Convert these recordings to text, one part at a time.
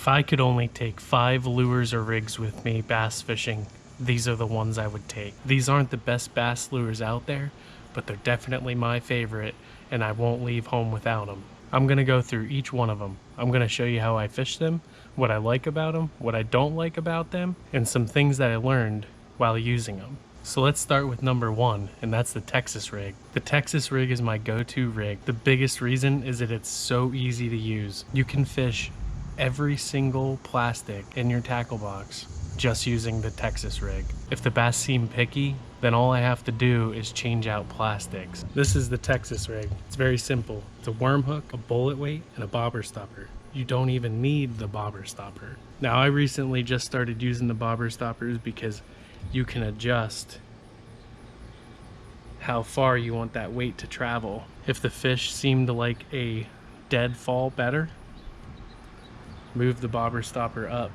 If I could only take 5 lures or rigs with me bass fishing, these are the ones I would take. These aren't the best bass lures out there, but they're definitely my favorite, and I won't leave home without them. I'm going to go through each one of them. I'm going to show you how I fish them, what I like about them, what I don't like about them, and some things that I learned while using them. So let's start with number 1, and that's the Texas rig. The Texas rig is my go-to rig. The biggest reason is that it's so easy to use. You can fish every single plastic in your tackle box just using the Texas rig. If the bass seem picky, then all I have to do is change out plastics. This is the Texas rig. It's very simple. It's a worm hook, a bullet weight, and a bobber stopper. You don't even need the bobber stopper. Now I recently just started using the bobber stoppers because you can adjust how far you want that weight to travel. If the fish seem to like a dead fall better, move the bobber stopper up.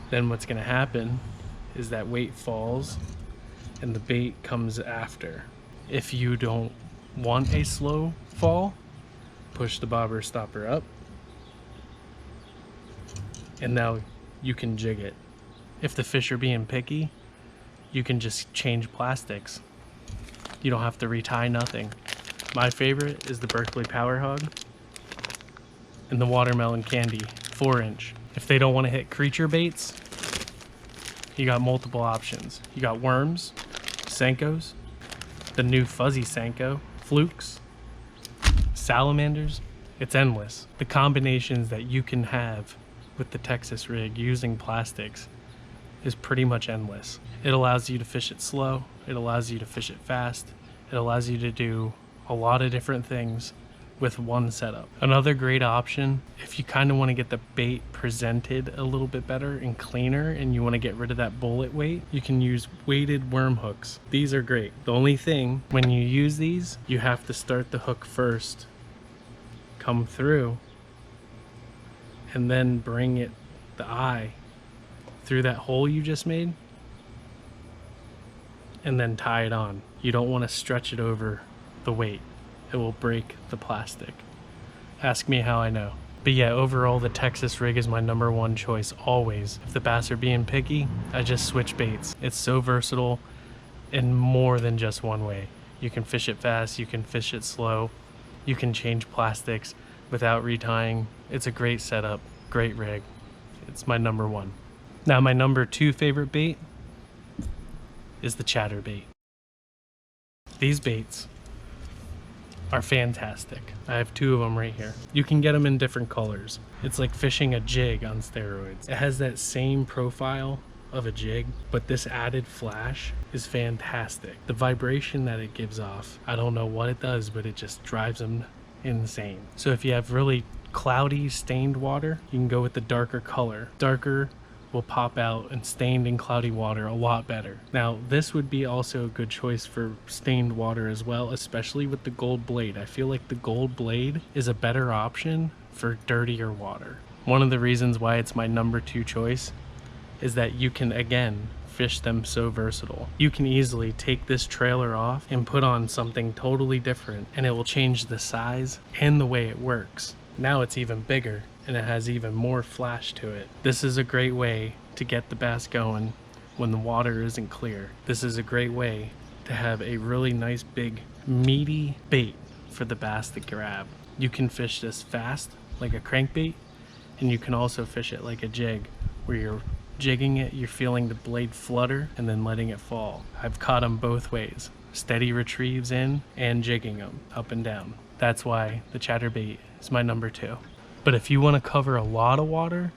Then what's going to happen is that weight falls and the bait comes after. If you don't want a slow fall, push the bobber stopper up, and now you can jig it. If the fish are being picky, you can just change plastics. You don't have to retie nothing. My favorite is the Berkeley Power Hog and the Watermelon Candy 4-inch. If they don't want to hit creature baits, you got multiple options. You got worms, Senkos, the new fuzzy Senko, flukes, salamanders. It's endless. The combinations that you can have with the Texas rig using plastics is pretty much endless. It allows you to fish it slow, it allows you to fish it fast, it allows you to do a lot of different things with one setup. Another great option, if you kind of want to get the bait presented a little bit better and cleaner and you want to get rid of that bullet weight, you can use weighted worm hooks. These are great. The only thing, when you use these, you have to start the hook first, come through, and then bring it, the eye, through that hole you just made, and then tie it on. You don't want to stretch it over the weight. It will break the plastic. Ask me how I know. But yeah, overall the Texas rig is my number 1 choice always. If the bass are being picky, I just switch baits. It's so versatile in more than just one way. You can fish it fast, you can fish it slow, you can change plastics without retying. It's a great setup, great rig. It's my number 1. Now my number 2 favorite bait is the Chatterbait. These baits are fantastic. I have 2 of them right here. You can get them in different colors. It's like fishing a jig on steroids. It has that same profile of a jig, but this added flash is fantastic. The vibration that it gives off, I don't know what it does, but it just drives them insane. So if you have really cloudy, stained water, you can go with the darker color. Darker will pop out and stained and cloudy water a lot better. Now this would be also a good choice for stained water as well, especially with the gold blade. I feel like the gold blade is a better option for dirtier water. One of the reasons why it's my number 2 choice is that you can again fish them so versatile. You can easily take this trailer off and put on something totally different and it will change the size and the way it works. Now it's even bigger and it has even more flash to it. This is a great way to get the bass going when the water isn't clear. This is a great way to have a really nice big meaty bait for the bass to grab. You can fish this fast like a crankbait, and you can also fish it like a jig where you're jigging it, you're feeling the blade flutter and then letting it fall. I've caught them both ways, steady retrieves in and jigging them up and down. That's why the Chatterbait is my number 2. But if you want to cover a lot of water,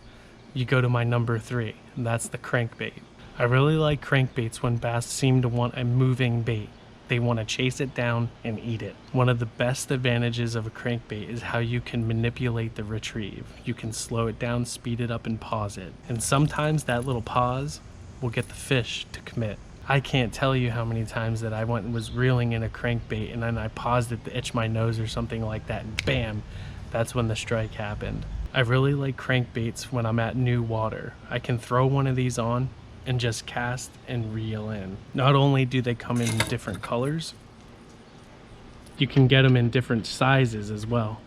you go to my number 3, and that's the crankbait. I really like crankbaits when bass seem to want a moving bait. They want to chase it down and eat it. One of the best advantages of a crankbait is how you can manipulate the retrieve. You can slow it down, speed it up, and pause it. And sometimes that little pause will get the fish to commit. I can't tell you how many times that I went and was reeling in a crankbait and then I paused it to itch my nose or something like that, and bam, that's when the strike happened. I really like crankbaits when I'm at new water. I can throw one of these on and just cast and reel in. Not only do they come in different colors, you can get them in different sizes as well.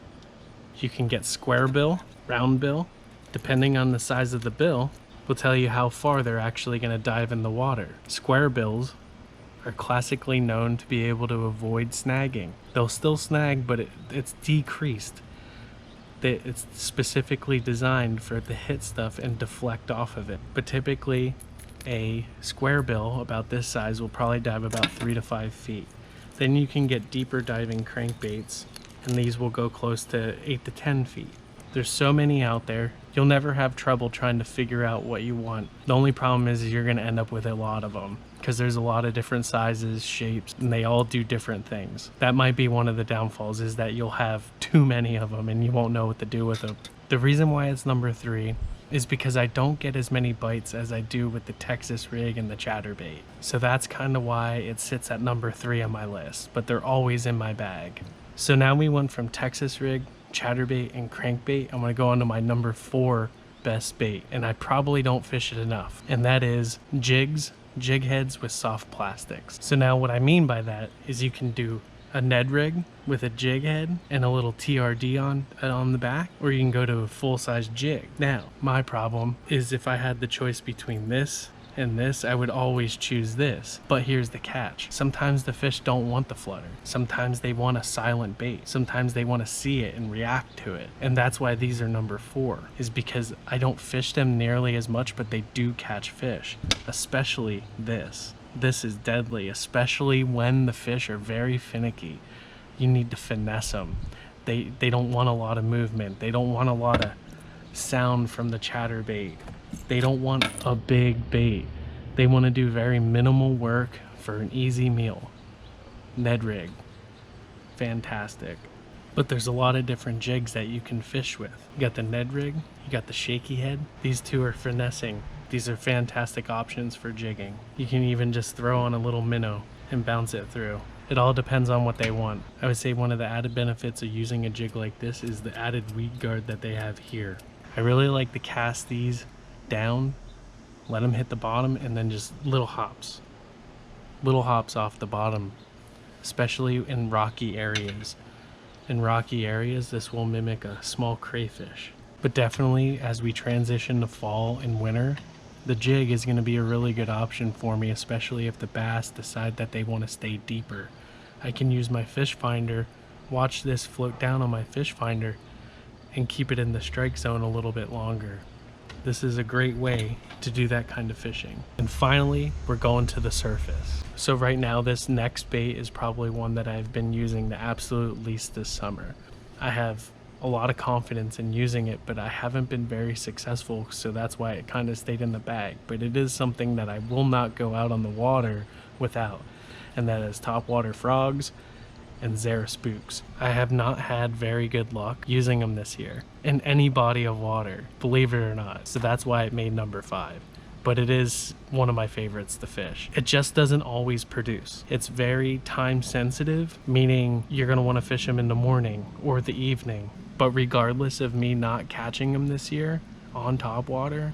You can get square bill, round bill, depending on the size of the bill, will tell you how far they're actually going to dive in the water. Square bills are classically known to be able to avoid snagging. They'll still snag, but it's decreased. It's specifically designed for it to hit stuff and deflect off of it. But typically, a square bill about this size will probably dive about 3 to 5 feet. Then you can get deeper diving crankbaits, and these will go close to 8 to 10 feet. There's so many out there, you'll never have trouble trying to figure out what you want. The only problem is you're going to end up with a lot of them, because there's a lot of different sizes, shapes, and they all do different things. That might be one of the downfalls, is that you'll have too many of them and you won't know what to do with them. The reason why it's number 3 is because I don't get as many bites as I do with the Texas rig and the Chatterbait. So that's kind of why it sits at number 3 on my list, but they're always in my bag. So now we went from Texas rig, Chatterbait, and crankbait. I'm going to go on to my number 4 best bait, and I probably don't fish it enough, and that is jigs, jig heads with soft plastics. So now what I mean by that is you can do a Ned rig with a jig head and a little TRD on the back, or you can go to a full-size jig. Now, my problem is if I had the choice between this and this, I would always choose this. But here's the catch. Sometimes the fish don't want the flutter. Sometimes they want a silent bait. Sometimes they want to see it and react to it. And that's why these are number 4, is because I don't fish them nearly as much, but they do catch fish, especially this. This is deadly, especially when the fish are very finicky. You need to finesse them. They don't want a lot of movement. They don't want a lot of sound from the chatterbait. They don't want a big bait. They want to do very minimal work for an easy meal. Ned rig, fantastic. But there's a lot of different jigs that you can fish with. You got the Ned rig, you got the shaky head. These two are finessing. These are fantastic options for jigging. You can even just throw on a little minnow and bounce it through. It all depends on what they want. I would say one of the added benefits of using a jig like this is the added weed guard that they have here. I really like to cast these down, let them hit the bottom, and then just little hops off the bottom, especially in rocky areas. In rocky areas, this will mimic a small crayfish. But definitely as we transition to fall and winter, the jig is going to be a really good option for me, especially if the bass decide that they want to stay deeper. I can use my fish finder, watch this float down on my fish finder, and keep it in the strike zone a little bit longer. This is a great way to do that kind of fishing. And finally, we're going to the surface. So right now, this next bait is probably one that I've been using the absolute least this summer. I have a lot of confidence in using it, but I haven't been very successful, so that's why it kind of stayed in the bag. But it is something that I will not go out on the water without, and that is topwater frogs and Zara spooks. I have not had very good luck using them this year in any body of water, believe it or not. So that's why it made number 5. But it is one of my favorites to fish. It just doesn't always produce. It's very time sensitive, meaning you're gonna wanna fish them in the morning or the evening. But regardless of me not catching them this year on topwater,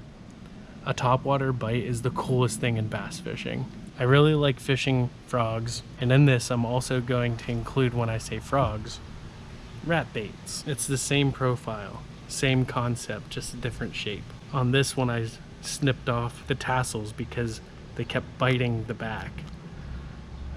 a topwater bite is the coolest thing in bass fishing. I really like fishing frogs, and in this I'm also going to include, when I say frogs, rat baits. It's the same profile, same concept, just a different shape. On this one I snipped off the tassels because they kept biting the back.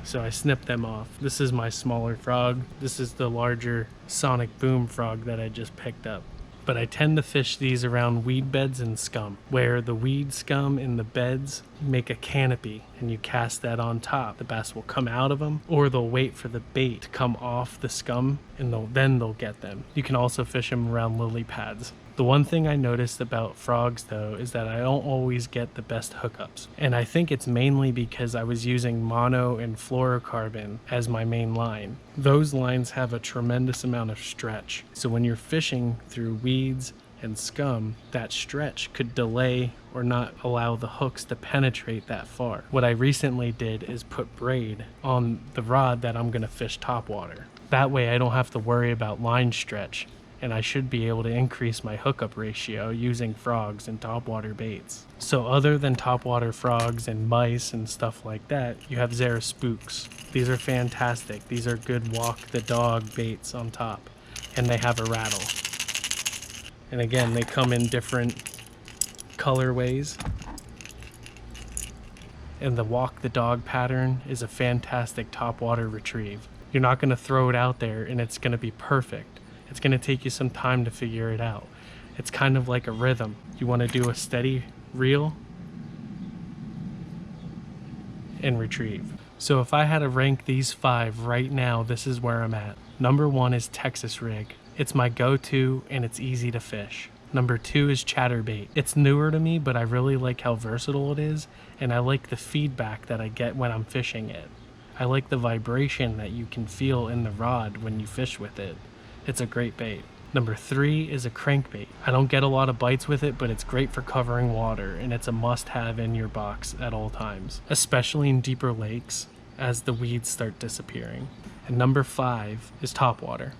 So I snipped them off. This is my smaller frog. This is the larger sonic boom frog that I just picked up. But I tend to fish these around weed beds and scum, where the weed, scum, and the beds make a canopy, and you cast that on top. The bass will come out of them, or they'll wait for the bait to come off the scum, and then they'll get them. You can also fish them around lily pads. The one thing I noticed about frogs, though, is that I don't always get the best hookups. And I think it's mainly because I was using mono and fluorocarbon as my main line. Those lines have a tremendous amount of stretch. So when you're fishing through weeds and scum, that stretch could delay or not allow the hooks to penetrate that far. What I recently did is put braid on the rod that I'm gonna fish topwater. That way I don't have to worry about line stretch, and I should be able to increase my hookup ratio using frogs and topwater baits. So other than topwater frogs and mice and stuff like that, you have Zara spooks. These are fantastic. These are good walk the dog baits on top, and they have a rattle. And again, they come in different colorways. And the walk the dog pattern is a fantastic topwater retrieve. You're not going to throw it out there and it's going to be perfect. It's going to take you some time to figure it out. It's kind of like a rhythm. You want to do a steady reel and retrieve. So if I had to rank these 5 right now, this is where I'm at. Number 1 is Texas rig. It's my go-to and it's easy to fish. Number 2 is Chatterbait. It's newer to me, but I really like how versatile it is, and I like the feedback that I get when I'm fishing it. I like the vibration that you can feel in the rod when you fish with it. It's a great bait. Number 3 is a crankbait. I don't get a lot of bites with it, but it's great for covering water, and it's a must-have in your box at all times, especially in deeper lakes as the weeds start disappearing. And number 5 is Topwater.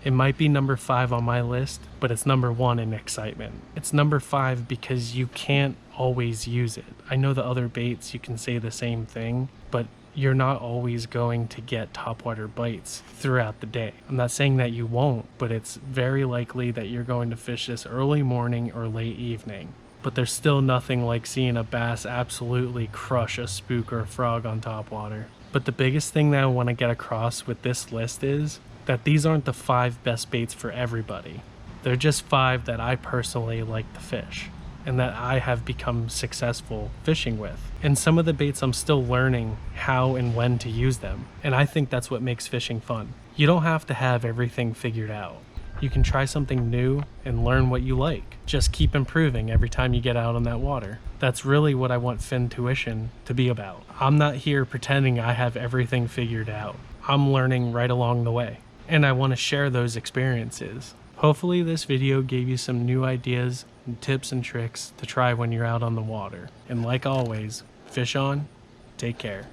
It might be number 5 on my list, but it's number 1 in excitement. It's number 5 because you can't always use it. I know the other baits you can say the same thing, but you're not always going to get topwater bites throughout the day. I'm not saying that you won't, but it's very likely that you're going to fish this early morning or late evening. But there's still nothing like seeing a bass absolutely crush a spook or a frog on topwater. But the biggest thing that I want to get across with this list is that these aren't the 5 best baits for everybody. They're just 5 that I personally like to fish and that I have become successful fishing with. And some of the baits I'm still learning how and when to use them. And I think that's what makes fishing fun. You don't have to have everything figured out. You can try something new and learn what you like. Just keep improving every time you get out on that water. That's really what I want Fin Tuition to be about. I'm not here pretending I have everything figured out. I'm learning right along the way. And I want to share those experiences. Hopefully this video gave you some new ideas and tips and tricks to try when you're out on the water. And like always, fish on, take care.